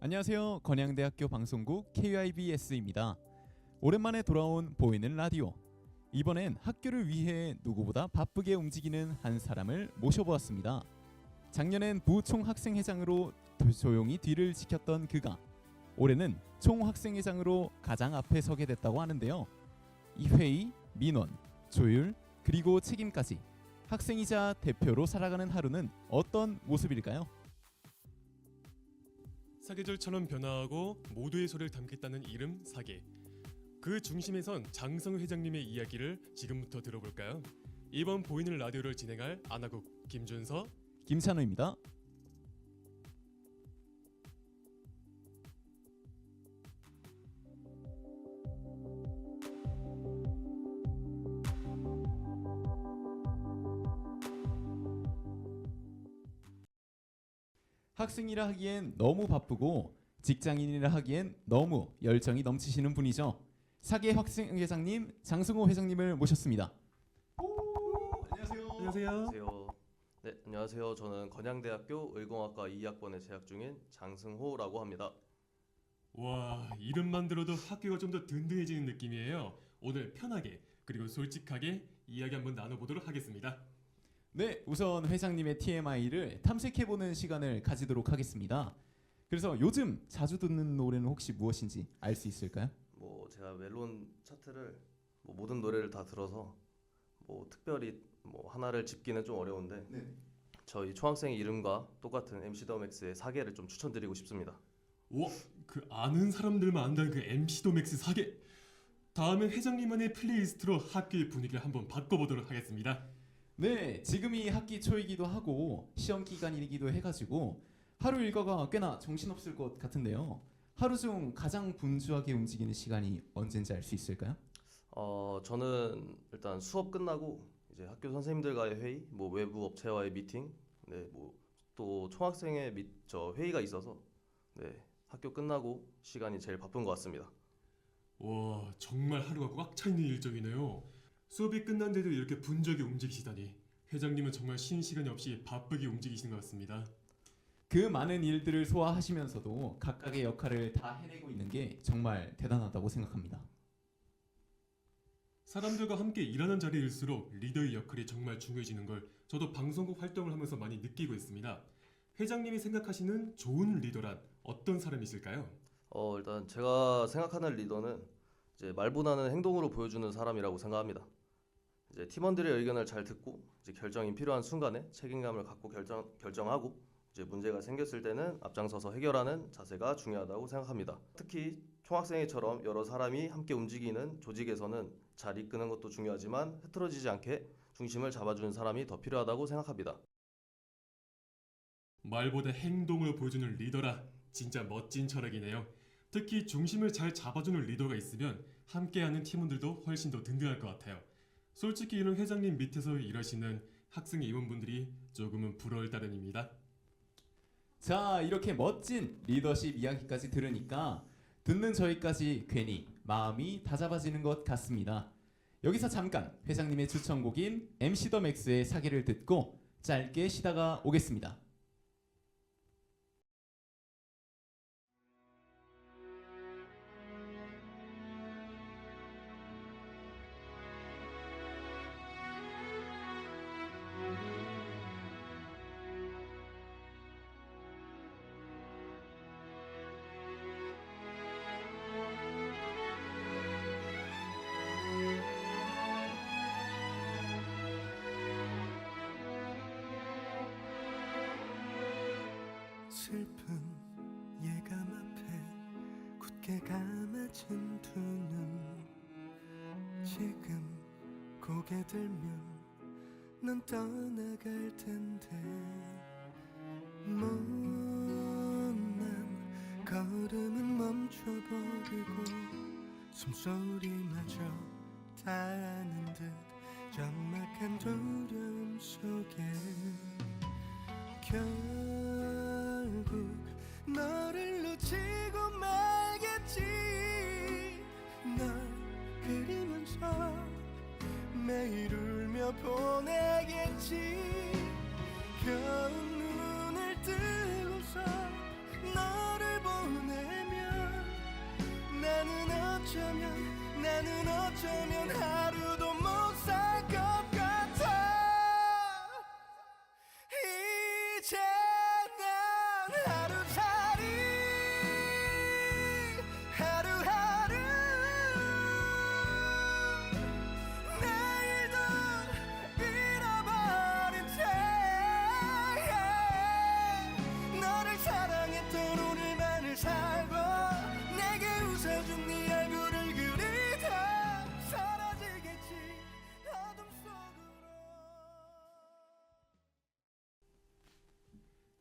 안녕하세요. 건양대학교 방송국 KIBS입니다. 오랜만에 돌아온 보이는 라디오. 이번엔 학교를 위해 누구보다 바쁘게 움직이는 한 사람을 모셔보았습니다. 작년엔 부총학생회장으로 조용히 뒤를 지켰던 그가 올해는 총학생회장으로 가장 앞에 서게 됐다고 하는데요. 이 회의, 민원, 조율, 그리고 책임까지 학생이자 대표로 살아가는 하루는 어떤 모습일까요? 사계절처럼 변화하고 모두의 소리를 담겠다는 이름 사계. 그 중심에선 장성우 회장님의 이야기를 지금부터 들어볼까요? 이번 보이는 라디오를 진행할 아나국 김준서, 김찬우입니다. 학생이라 하기엔 너무 바쁘고 직장인이라 하기엔 너무 열정이 넘치시는 분이죠. 사계 학생회장님 장승호 회장님을 모셨습니다. 안녕하세요. 안녕하세요. 네, 안녕하세요. 저는 건양대학교 의공학과 2학번에 재학 중인 장승호라고 합니다. 와, 이름만 들어도 학교가 좀 더 든든해지는 느낌이에요. 오늘 편하게 그리고 솔직하게 이야기 한번 나눠보도록 하겠습니다. 네, 우선 회장님의 TMI를 탐색해보는 시간을 가지도록 하겠습니다. 그래서 요즘 자주 듣는 노래는 혹시 무엇인지 알 수 있을까요? 제가 멜론 차트를 모든 노래를 다 들어서 특별히 하나를 짚기는 좀 어려운데 네. 저희 총학생의 이름과 똑같은 MC 더 맥스의 사계를 좀 추천드리고 싶습니다. 와, 그 아는 사람들만 안다는 그 MC 도맥스 사계. 다음엔 회장님만의 플레이리스트로 학교의 분위기를 한번 바꿔보도록 하겠습니다. 네, 지금이 학기 초이기도 하고 시험 기간이기도 해가지고 하루 일과가 꽤나 정신없을 것 같은데요. 하루 중 가장 분주하게 움직이는 시간이 언제인지 알 수 있을까요? 저는 일단 수업 끝나고 이제 학교 선생님들과의 회의, 외부 업체와의 미팅, 또 총학생회 회의가 있어서 학교 끝나고 시간이 제일 바쁜 것 같습니다. 와, 정말 하루가 꽉 차 있는 일정이네요. 수업이 끝난데도 이렇게 분주하게 움직이시다니 회장님은 정말 쉬는 시간이 없이 바쁘게 움직이시는 것 같습니다. 그 많은 일들을 소화하시면서도 각각의 역할을 다 해내고 있는 게 정말 대단하다고 생각합니다. 사람들과 함께 일하는 자리일수록 리더의 역할이 정말 중요해지는 걸 저도 방송국 활동을 하면서 많이 느끼고 있습니다. 회장님이 생각하시는 좋은 리더란 어떤 사람이실까요? 일단 제가 생각하는 리더는 이제 말보다는 행동으로 보여주는 사람이라고 생각합니다. 이제 팀원들의 의견을 잘 듣고 이제 결정이 필요한 순간에 책임감을 갖고 결정하고 이제 문제가 생겼을 때는 앞장서서 해결하는 자세가 중요하다고 생각합니다. 특히 총학생회처럼 여러 사람이 함께 움직이는 조직에서는 잘 이끄는 것도 중요하지만 흐트러지지 않게 중심을 잡아주는 사람이 더 필요하다고 생각합니다. 말보다 행동을 보여주는 리더라. 진짜 멋진 철학이네요. 특히 중심을 잘 잡아주는 리더가 있으면 함께하는 팀원들도 훨씬 더 든든할 것 같아요. 솔직히 이런 회장님 밑에서 일하시는 학생의 임원분들이 조금은 부러울 따름입니다. 자, 이렇게 멋진 리더십 이야기까지 들으니까 듣는 저희까지 괜히 마음이 다잡아지는 것 같습니다. 여기서 잠깐 회장님의 추천곡인 MC 더 맥스의 사계를 듣고 짧게 쉬다가 오겠습니다. 슬픈 예감 앞에 굳게 감아진 두 눈 지금 고개 들면 넌 떠나갈 텐데 못난 걸음은 멈춰버리고 숨소리마저 닿는 듯 적막한 두려움 속에 결국 너를 놓치고 말겠지. 널 그리면서 매일 울며 보내겠지. 겨우 눈을 뜨고서 너를 보고 보내면 나는 어쩌면 하루도 못 살 것 같아. 이제 난 하루살이 하루하루 내일도 잃어버린 채 너를 사랑했던 오늘만을 살고 내게 웃어준 네 얼굴을 그리다 사라지겠지 어둠 속으로.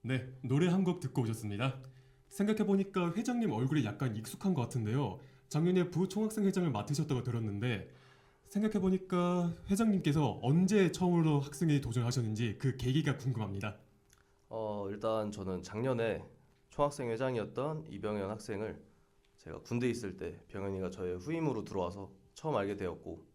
네, 노래 한 곡 듣고 오셨습니다. 생각해보니까 회장님 얼굴이 약간 익숙한 것 같은데요. 작년에 부총학생 회장을 맡으셨다고 들었는데 생각해보니까 회장님께서 언제 처음으로 학생회에 도전하셨는지 그 계기가 궁금합니다. 일단 저는 작년에 총학생 회장이었던 이병현 학생을 제가 군대에 있을 때 병현이가 저의 후임으로 들어와서 처음 알게 되었고,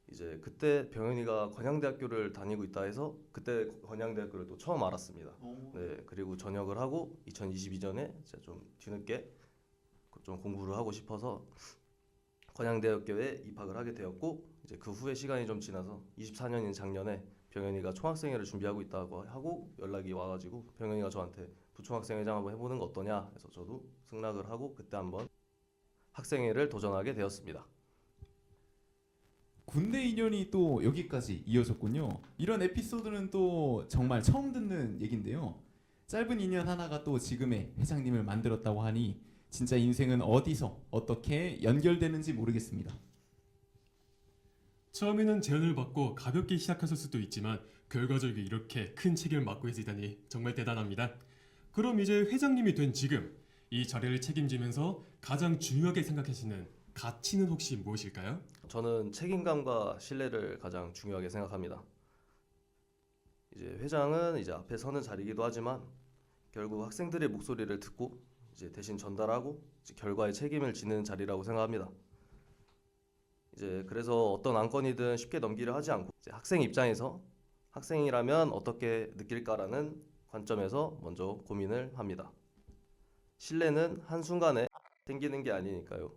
이제 그때 병현이가 건양대학교를 다니고 있다 해서 그때 건양대학교를 또 처음 알았습니다. 네, 그리고 전역을 하고 2022년에 제가 좀 뒤늦게 좀 공부를 하고 싶어서 건양대학교에 입학을 하게 되었고, 이제 그 후에 시간이 좀 지나서 24년인 작년에 병현이가 총학생회를 준비하고 있다고 하고 연락이 와가지고 병현이가 저한테 부총학생회장 한번 해보는 거 어떠냐 해서 저도 승낙을 하고 그때 한번 학생회를 도전하게 되었습니다. 군대 인연이 또 여기까지 이어졌군요. 이런 에피소드는 또 정말 처음 듣는 얘긴데요. 짧은 인연 하나가 또 지금의 회장님을 만들었다고 하니 진짜 인생은 어디서 어떻게 연결되는지 모르겠습니다. 처음에는 제안을 받고 가볍게 시작하실 수도 있지만 결과적으로 이렇게 큰 책임을 맡고 계시다니 정말 대단합니다. 그럼 이제 회장님이 된 지금 이 자리를 책임지면서 가장 중요하게 생각하시는 가치는 혹시 무엇일까요? 저는 책임감과 신뢰를 가장 중요하게 생각합니다. 이제 회장은 이제 앞에 서는 자리이기도 하지만 결국 학생들의 목소리를 듣고 이제 대신 전달하고 이제 결과에 책임을 지는 자리라고 생각합니다. 이제 그래서 어떤 안건이든 쉽게 넘기려 하지 않고 이제 학생 입장에서 학생이라면 어떻게 느낄까라는 관점에서 먼저 고민을 합니다. 신뢰는 한순간에 생기는 게 아니니까요.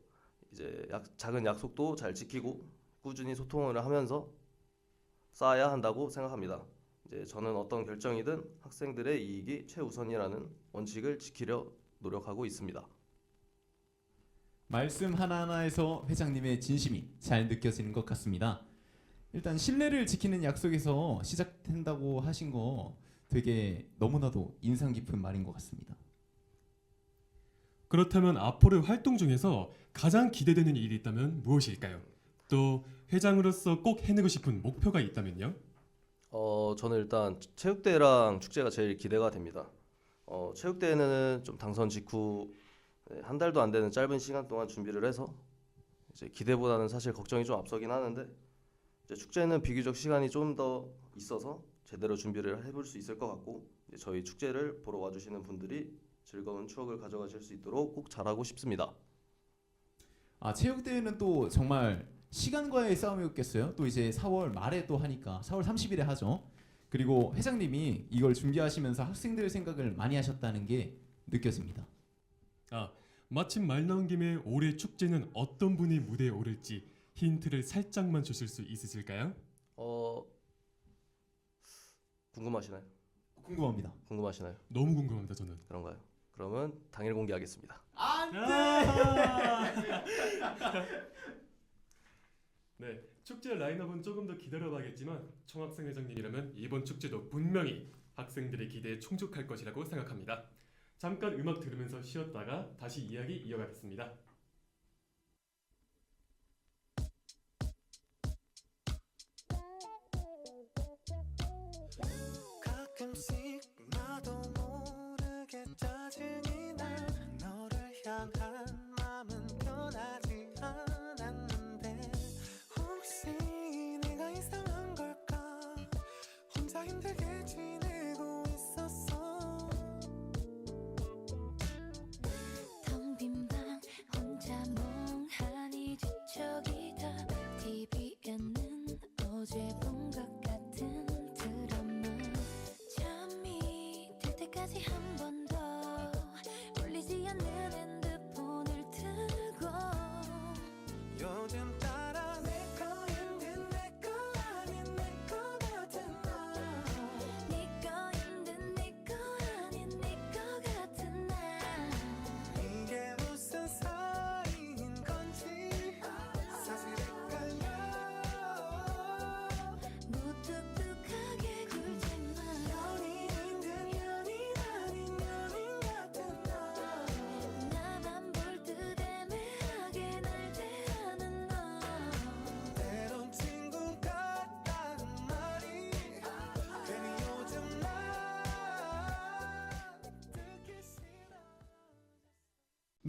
이제 작은 약속도 잘 지키고 꾸준히 소통을 하면서 쌓아야 한다고 생각합니다. 이제 저는 어떤 결정이든 학생들의 이익이 최우선이라는 원칙을 지키려 노력하고 있습니다. 말씀 하나하나에서 회장님의 진심이 잘 느껴지는 것 같습니다. 일단 신뢰를 지키는 약속에서 시작된다고 하신 거 되게 너무나도 인상 깊은 말인 것 같습니다. 그렇다면 앞으로의 활동 중에서 가장 기대되는 일이 있다면 무엇일까요? 또 회장으로서 꼭 해내고 싶은 목표가 있다면요? 저는 일단 체육대회랑 축제가 제일 기대가 됩니다. 체육대회는 좀 당선 직후 한 달도 안 되는 짧은 시간 동안 준비를 해서 이제 기대보다는 사실 걱정이 좀 앞서긴 하는데, 이제 축제는 비교적 시간이 좀 더 있어서 제대로 준비를 해볼 수 있을 것 같고, 이제 저희 축제를 보러 와주시는 분들이 즐거운 추억을 가져가실 수 있도록 꼭 잘하고 싶습니다. 체육대회는 또 정말 시간과의 싸움이었겠어요. 또 이제 4월 말에 또 하니까 4월 30일에 하죠. 그리고 회장님이 이걸 준비하시면서 학생들 생각을 많이 하셨다는 게 느껴집니다. 마침 말 나온 김에 올해 축제는 어떤 분이 무대에 오를지 힌트를 살짝만 주실 수 있으실까요? 궁금하시나요? 궁금합니다. 너무 궁금합니다, 저는. 그런가요? 그러면 당일 공개하겠습니다. 네, 축제 라인업은 조금 더 기다려봐야겠지만 총학생 회장님이라면 이번 축제도 분명히 학생들의 기대에 충족할 것이라고 생각합니다. 잠깐 음악 들으면서 쉬었다가 다시 이야기 이어가겠습니다. 가끔씩 나도 모르게 짜증이 나. 너를 향한 마음은 변하지 않았는데 혹시 내가 이상한 걸까? 혼자 힘들게 지내고 있었어. 텅 빈 방 혼자 멍하니 뒤척이다. TV에는 어제 본 것 같은 드라마. 잠이 들 때까지 한 번 더 울리지 않는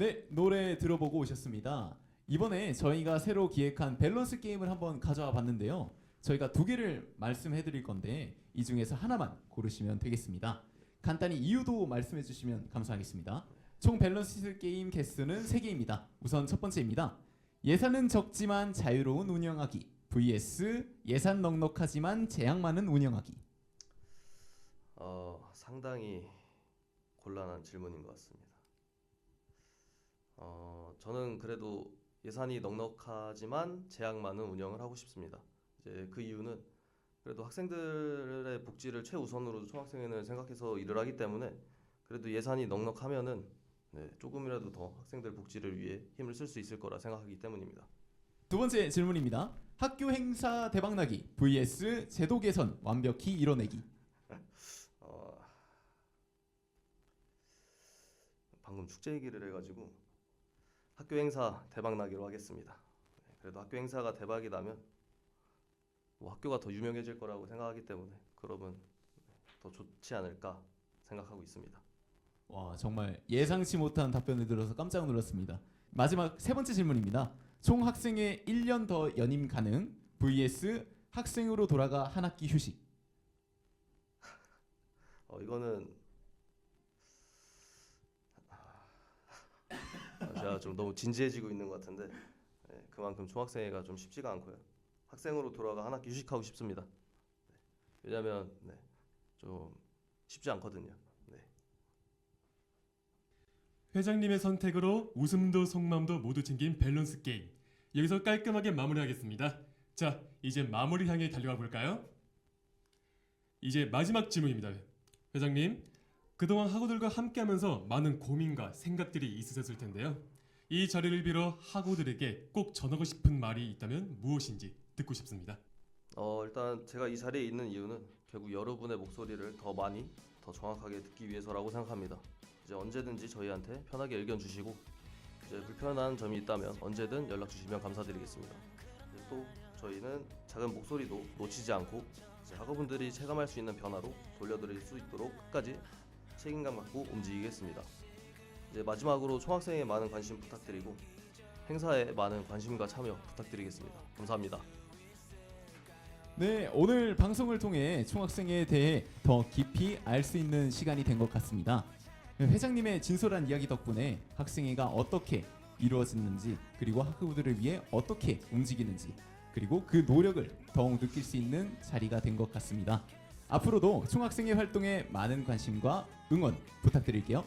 네, 노래 들어보고 오셨습니다. 이번에 저희가 새로 기획한 밸런스 게임을 한번 가져와 봤는데요. 저희가 두 개를 말씀해 드릴 건데 이 중에서 하나만 고르시면 되겠습니다. 간단히 이유도 말씀해 주시면 감사하겠습니다. 총 밸런스 게임 개수는 3개입니다. 우선 첫 번째입니다. 예산은 적지만 자유로운 운영하기 vs 예산 넉넉하지만 제약 많은 운영하기. 상당히 곤란한 질문인 것 같습니다. 저는 그래도 예산이 넉넉하지만 제약 많은 운영을 하고 싶습니다. 이제 그 이유는 그래도 학생들의 복지를 최우선으로 총학생회는 생각해서 일을 하기 때문에 그래도 예산이 넉넉하면은 조금이라도 더 학생들 복지를 위해 힘을 쓸 수 있을 거라 생각하기 때문입니다. 두 번째 질문입니다. 학교 행사 대박나기 vs 제도 개선 완벽히 이뤄내기. 방금 축제 얘기를 해가지고 학교 행사 대박 나기로 하겠습니다. 그래도 학교 행사가 대박이 나면 뭐 학교가 더 유명해질 거라고 생각하기 때문에 그러면 더 좋지 않을까 생각하고 있습니다. 와, 정말 예상치 못한 답변을 들어서 깜짝 놀랐습니다. 마지막 세 번째 질문입니다. 총 학생회 1년 더 연임 가능 vs 학생으로 돌아가 한 학기 휴식. 이거는 제가 좀 너무 진지해지고 있는 것 같은데 그만큼 총학생회가 좀 쉽지가 않고요. 학생으로 돌아가 한 학기 휴식하고 싶습니다. 왜냐하면 좀 쉽지 않거든요. 회장님의 선택으로 웃음도 속마음도 모두 챙긴 밸런스 게임. 여기서 깔끔하게 마무리하겠습니다. 자, 이제 마무리 향해 달려가 볼까요? 이제 마지막 질문입니다. 회장님, 그동안 학우들과 함께하면서 많은 고민과 생각들이 있으셨을 텐데요. 이 자리를 빌어 학우들에게 꼭 전하고 싶은 말이 있다면 무엇인지 듣고 싶습니다. 일단 제가 이 자리에 있는 이유는 결국 여러분의 목소리를 더 많이, 더 정확하게 듣기 위해서라고 생각합니다. 이제 언제든지 저희한테 편하게 의견 주시고 이제 불편한 점이 있다면 언제든 연락 주시면 감사드리겠습니다. 또 저희는 작은 목소리도 놓치지 않고 이제 학우분들이 체감할 수 있는 변화로 돌려드릴 수 있도록 끝까지 책임감 갖고 움직이겠습니다. 이제 마지막으로 총학생에 많은 관심 부탁드리고 행사에 많은 관심과 참여 부탁드리겠습니다. 감사합니다. 네, 오늘 방송을 통해 총학생회에 대해 더 깊이 알 수 있는 시간이 된 것 같습니다. 회장님의 진솔한 이야기 덕분에 학생회가 어떻게 이루어지는지 그리고 학우들을 위해 어떻게 움직이는지 그리고 그 노력을 더욱 느낄 수 있는 자리가 된 것 같습니다. 앞으로도 총학생회 활동에 많은 관심과 응원 부탁드릴게요.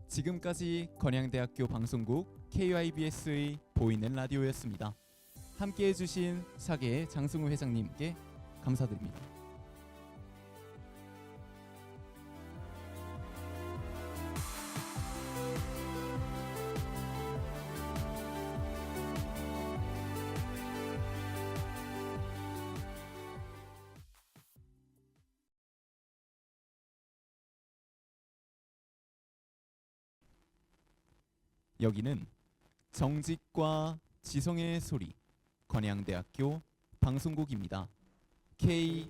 지금까지 건양대학교 방송국 KYBS의 보이는 라디오였습니다. 함께해 주신 사계의 장승우 회장님께 감사드립니다. 여기는 정직과 지성의 소리 건양대학교 방송국입니다. KYBS